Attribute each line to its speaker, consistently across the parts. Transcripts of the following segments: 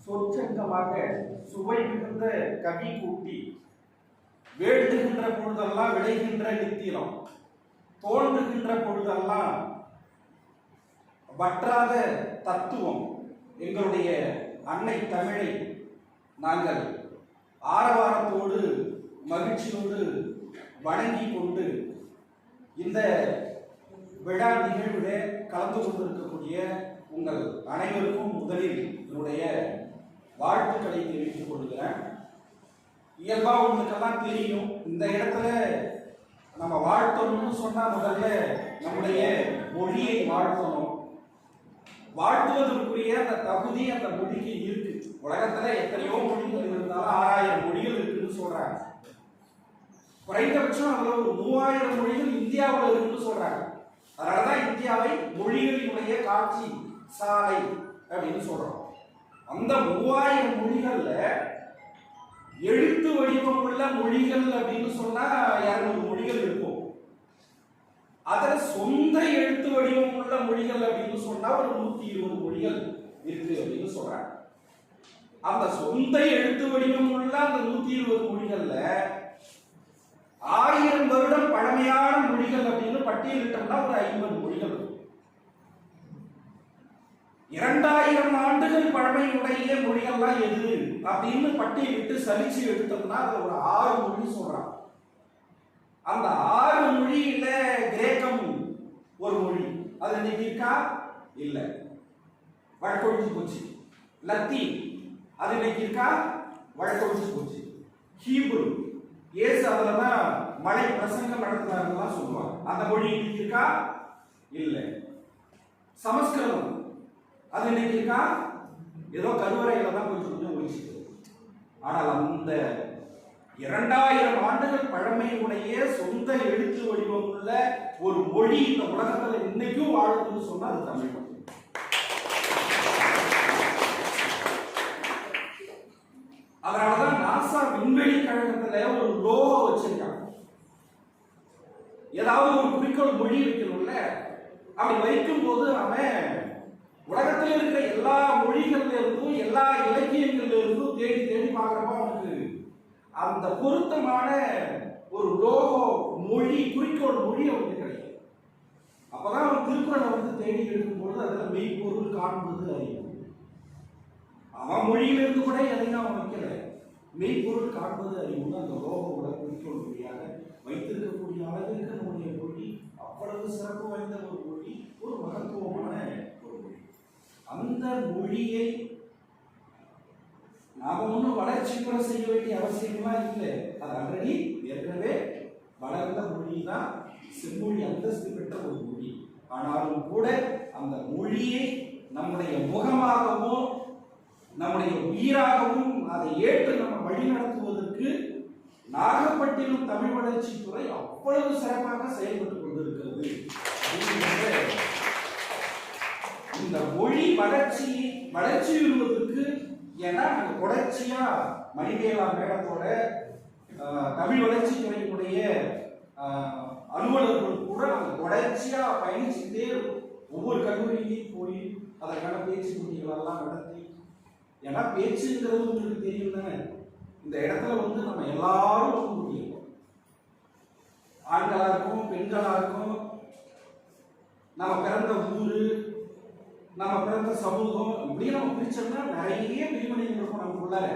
Speaker 1: சொற்சங்கமாக சுவை மிகுந்த கவி கூட்டி வேண்டுகின்ற பொழுதெல்லாம் விளைகின்ற நித்தியம் தோன்றுகின்ற பொழுதெல்லாம் வற்றாத தத்துவம் எங்களுடைய அன்னை தமிழை நாங்கள் ஆரவாரத்தோடு மகிழ்ச்சியோடு வணங்கி கொண்டு இந்த விழா நிகழ்விலே கலந்து கொண்டிருக்கக்கூடிய உங்கள் அனைவருக்கும் முதலில் என்னுடைய வாழ்த்துக்களை தெரிவித்துக் கொள்கிறேன். இயல்பா உங்களுக்கெல்லாம் தெரியும், இந்த இடத்துல நம்ம வாழ்த்தணும்னு சொன்னா முதல்ல நம்முடைய மொழியை வாழ்த்தணும். வாழ்த்துவதற்குரிய அந்த தகுதி அந்த மொழிக்கு இருக்கு. உலகத்துல எத்தனையோ மொழிகள் இருந்தாலும் 6000 மொழிகள் இருக்குன்னு சொல்றாங்க. குறைந்தபட்சம் அதுல ஒரு 3000 மொழிகள் இந்தியாவில் இருக்குன்னு சொல்றாங்க. அதனாலதான் இந்தியாவை மொழிகளினுடைய காட்சி சாலை அப்படின்னு சொல்றோம். அந்த 3000 மொழிகள்ல எழுத்து வடிவம் உள்ள மொழிகள் அப்படின்னு சொன்னா 200 மொழிகள் இருக்கும். அதுல சொந்த எழுத்து வடிவம் உள்ள மொழிகள் அப்படின்னு சொன்னா ஒரு 120 மொழிகள் இருக்கு அப்படின்னு சொல்றாங்க. அந்த சொந்த எழுத்து வடிவம் உள்ள அந்த 120 மொழிகள்ல 1000 வருடம் பழமையான மொழிகள் அப்படின்னு பட்டியலிட்டோம்னா ஒரு 50 மொழிகள். 2000 ஆண்டுகள் பழமையுடைய மொழிகள்லாம் எது அப்படின்னு பட்டியலிட்டு சலிச்சு எடுத்தோம்னா அதுல ஒரு 6 மொழி சொல்றாங்க. அந்த 6 மொழியில கிரேக்கம் ஒரு மொழி, அது இன்னைக்கு இருக்கா? இல்ல, வழக்கொழிஞ்சு போச்சு. லத்தீன் அது இன்னைக்கு இருக்கா? வழக்கொழிஞ்சு போச்சு. ஹீப்ரு ஏசு அதுலதான் மலை பிரசங்கம் நடத்துறாங்கலாம் சொல்லுவாங்க, அந்த மொழி இன்னைக்கு இருக்கா? இல்ல. சமஸ்கிருதம் அது இன்னைக்கு இருக்கா? ஏதோ கருவறையில தான் கொஞ்சம் கொஞ்சம் ஒழிச்சுது. ஆனால் அந்த 2000 ஆண்டுகள் பழமையுடைய சொந்த எழுத்து வடிவம் உள்ள ஒரு மொழி இந்த உலகத்துல இன்னைக்கும் வாழுதுன்னு சொன்னா அது தமிழ் மொழி. அதனாலதான் நாசா விண்வெளி கழகத்துல ஒரு லோகோ வச்சிருக்காங்க. ஏதாவது ஒரு குறிக்கோள் மொழி வைக்கணும்ல, அப்படி வைக்கும் போது அவன் உலகத்தில் இருக்கிற எல்லா மொழிகள்ல இருந்தும் எல்லா இலக்கியங்கள்ல இருந்தும் தேடி தேடி பார்க்கிறப்ப அவனுக்கு அந்த பொருத்தமான ஒரு லோகோ மொழி குறிக்கோள் மொழி அவனுக்கு கிடைக்கும். அப்பதான் அவன் திருக்குறளை வந்து தேடி எடுக்கும்பொழுது அதுல மெய்ப்பொருள் காண்பது அறிவு. அவன் மொழியிலிருந்து கூட எதையும் அவன் வைக்கல, மெய்ப்பொருள் காண்பது அறிவுன்னு அந்த லோகோட குறிக்கோள் மொழியாக வைத்திருக்கக்கூடிய அளவிற்கு நம்முடைய மொழி அவ்வளவு சிறப்பு வாய்ந்த ஒரு மொழி, ஒரு மகத்துவமான ஒரு மொழி. அந்த மொழியை நாம ஒன்றும் வளர்ச்சி கூட செய்ய வேண்டிய அவசியம்லாம் இல்லை. அது ஆல்ரெடி ஏற்கனவே வளர்ந்த மொழி தான், செம்மொழி அந்தஸ்து பெற்ற ஒரு மொழி. ஆனாலும் கூட அந்த மொழியை நம்முடைய முகமாகவும் நம்முடைய உயிராகவும் அதை ஏற்று நம்ம வழி நடத்துவதற்கு நாகப்பட்டினம் தமிழ் வளர்ச்சித்துறை அவ்வளவு சிறப்பாக செயல்பட்டு கொண்டிருக்கிறது. இந்த மொழி வளர்ச்சியுறுவதற்கு ஏன்னா தொடர்ச்சியா மணிமேகலா மேடத்தோட தமிழ் வளர்ச்சித்துறையினுடைய அலுவலர்கள் கூட நாங்கள் தொடர்ச்சியா பயணிச்சுட்டே ஒவ்வொரு கல்லூரியிலையும் போய் அதற்கான பேச்சு போட்டிகள் எல்லாம் நடத்தி, ஏன்னா பேச்சுங்கிறது உங்களுக்கு தெரியும் தானே, இந்த இடத்துல வந்து நம்ம எல்லாரும் வந்து முடியும், ஆண்களா இருக்கும் பெண்களா இருக்கும், நம்ம பிறந்த ஊரு நம்ம பிறந்த சமூகம் இப்படியே நம்ம பிரிச்சோம்னா நிறைய பிரிவினைகள் இருக்கும் நமக்குள்ளார.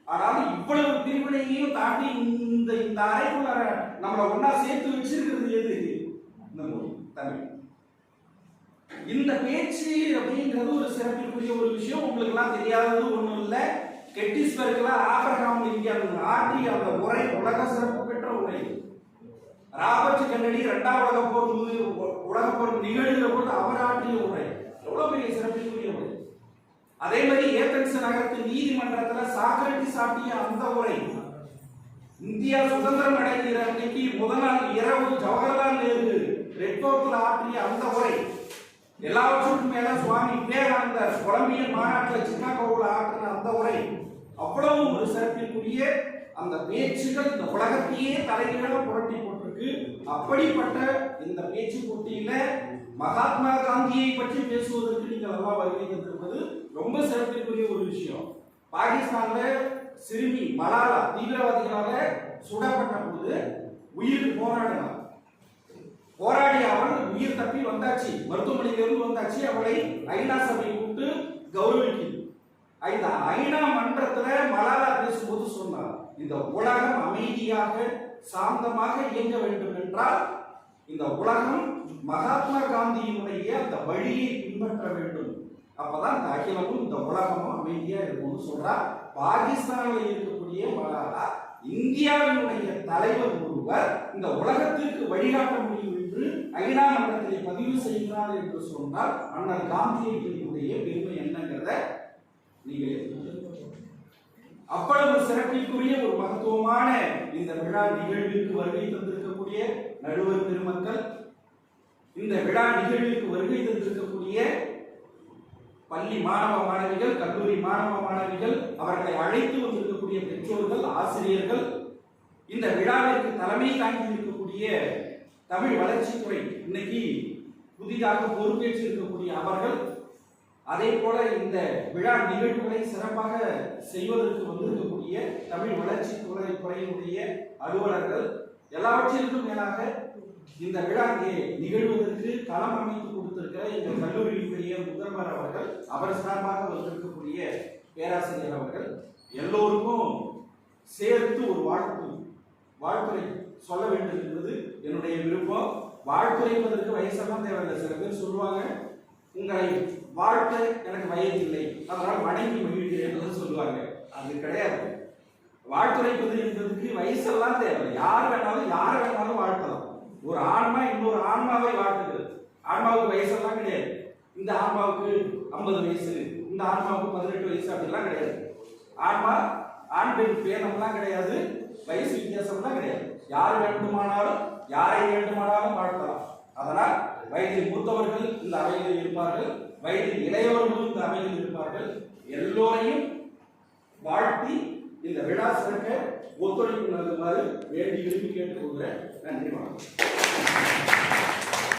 Speaker 1: ஆனாலும் இவ்வளவு பிரிவினையையும் தாண்டி இந்த இந்த அறைக்குள்ளார நம்மளை ஒன்னா சேர்த்து வச்சிருக்கிறது எது? இந்த மொழி தமிழ். இந்த பேச்சு அப்படிங்கிறது ஒரு சிறப்பிற்குரிய ஒரு விஷயம். உங்களுக்கு எல்லாம் தெரியாதது ஒண்ணும் இல்லை. கெட்டிஸ்பர்க்ல ஆபிரகாம் லிங்கன் ஆற்றிய அந்த உரை உலக சிறப்பு பெற்ற உரை. ராபர்ட் கென்னடி 2வது உலகப் போர் நிகழ்கிற போது அவர் ஆற்றிய உரை எவ்வளவு பெரிய சிறப்பிற்குரிய உரை. அதே மாதிரி ஏதென்ஸ் நகரத்து நீதிமன்றத்தில் சாக்ரட்டிஸ் ஆற்றிய அந்த உரை, இந்தியா சுதந்திரம் அடைகிற அன்னைக்கு முதல் நாள் இரவு ஜவஹர்லால் நேரு ரெட் ஃபோர்ட்ல ஆற்றிய அந்த உரை, எல்லாவற்றுக்கும் மேல சுவாமி விவேகானந்தர் கொலம்பியன் மாநாட்டில் சிக்காகோவில் ஆற்றின அந்த உரை அவ்வளவு ஒரு சிறப்பிற்குரிய அந்த பேச்சுகள் இந்த உலகத்தையே தலைகீழ புரட்டி போட்டிருக்கு. அப்படிப்பட்ட இந்த பேச்சு போட்டியில மகாத்மா காந்தியை பற்றி பேசுவதற்கு நீங்கள் எல்லாம் வருகை தந்திருப்பது ரொம்ப சிறப்பிற்குரிய ஒரு விஷயம். பாகிஸ்தான்ல சிறுமி மலாலா தீவிரவாதிகளால சுடப்பட்ட போது உயிருக்கு போராடினார். போராடி அவள் உயிர் தப்பி வந்தாச்சு, மருத்துவமனையிலிருந்து வந்தாச்சு. அவளை ஐநா சபை கூப்பிட்டு கௌரவிக்குது. இந்த ஐநா மன்றத்துல மலாலா பேசும்போது சொன்னார், இந்த உலகம் அமைதியாக சாந்தமாக இயங்க வேண்டும் என்றால் இந்த உலகம் மகாத்மா காந்தியினுடைய அந்த வழியை பின்பற்ற வேண்டும். அப்பதான் இந்த அகிலமும் இந்த உலகமும் அமைதியா இருக்கும்னு சொல்றா. பாகிஸ்தானில் இருக்கக்கூடிய மலாலா இந்தியாவினுடைய தலைவர் ஒருவர் இந்த உலகத்திற்கு வழிகாட்ட முடியும் என்று ஐநா மன்றத்திலே பதிவு செய்கிறார் என்று சொன்னால் அண்ணல் காந்தியினுடைய பெருமை என்னங்கிறத நீங்களே அவ்வளவு சிறப்பிற்குரிய ஒரு மகத்துவமான இந்த விழா நிகழ்விற்கு வருகை தந்திருக்கக்கூடிய நடுவர் பெருமக்கள், இந்த விழா நிகழ்விற்கு வருகை தந்திருக்கக்கூடிய பள்ளி மாணவ மாணவிகள், கல்லூரி மாணவ மாணவிகள், அவர்களை அழைத்து வந்திருக்கக்கூடிய பெற்றோர்கள், ஆசிரியர்கள், இந்த விழாவிற்கு தலைமை தாங்கி இருக்கக்கூடிய தமிழ் வளர்ச்சித்துறை இன்னைக்கு புதிதாக பொறுப்பேற்று இருக்கக்கூடிய அவர்கள், அதே போல இந்த விழா நிகழ்வுகளை சிறப்பாக செய்வதற்கு வந்திருக்கக்கூடிய தமிழ் வளர்ச்சித்துறையினுடைய அலுவலர்கள், எல்லாவற்றிற்கும் மேலாக இந்த விழா நிகழ்வதற்கு களம் அமைத்து கொடுத்திருக்கிற எங்கள் கல்லூரியினுடைய முதல்வர் அவர்கள், அவர் சார்பாக வந்திருக்கக்கூடிய பேராசிரியர் அவர்கள் எல்லோருக்கும் சேர்த்து ஒரு வாழ்த்துறை சொல்ல வேண்டும் என்பது என்னுடைய விருப்பம். வாழ்த்துரைப்பதற்கு வயசெல்லாம் தேவையில்லை. சில பேர் சொல்லுவாங்க, உங்களை வாழ்த்த எனக்கு வயது இல்லை, அதனால் வணங்கி மகிழ்கிறேன் சொல்லுவாங்க. அது கிடையாது. வாழ்த்துரைப்பது என்பதற்கு வயசெல்லாம் தேவையில்லை. யார் வேணாலும் யாரை வேணாலும் வாழ்த்தலாம். ஒரு ஆன்மா இன்னொரு ஆன்மாவை வாழ்த்துகிறது. ஆன்மாவுக்கு வயசெல்லாம் கிடையாது. இந்த ஆன்மாவுக்கு 50 வயசு, இந்த ஆன்மாவுக்கு 18 வயசு அப்படிலாம் கிடையாது. ஆன்மா ஆண் பெண் பேதம்லாம் கிடையாது, வயசு வித்தியாசம்லாம் கிடையாது. யார் வேண்டுமானாலும் யாரை வேண்டுமானாலும் வாழ்த்தலாம். அதனால் வயதில் மூத்தவர்கள் இந்த அவையில் இருப்பார்கள், வயதில் இளையவர்களும் இந்த அவையில் இருப்பார்கள். எல்லோரையும் வாழ்த்தி இந்த விழா சிறக்க ஒத்துழைப்பு நல்குமாறு வேண்டி விரும்பி கேட்டுக்கொள்கிறேன். நன்றி, வணக்கம்.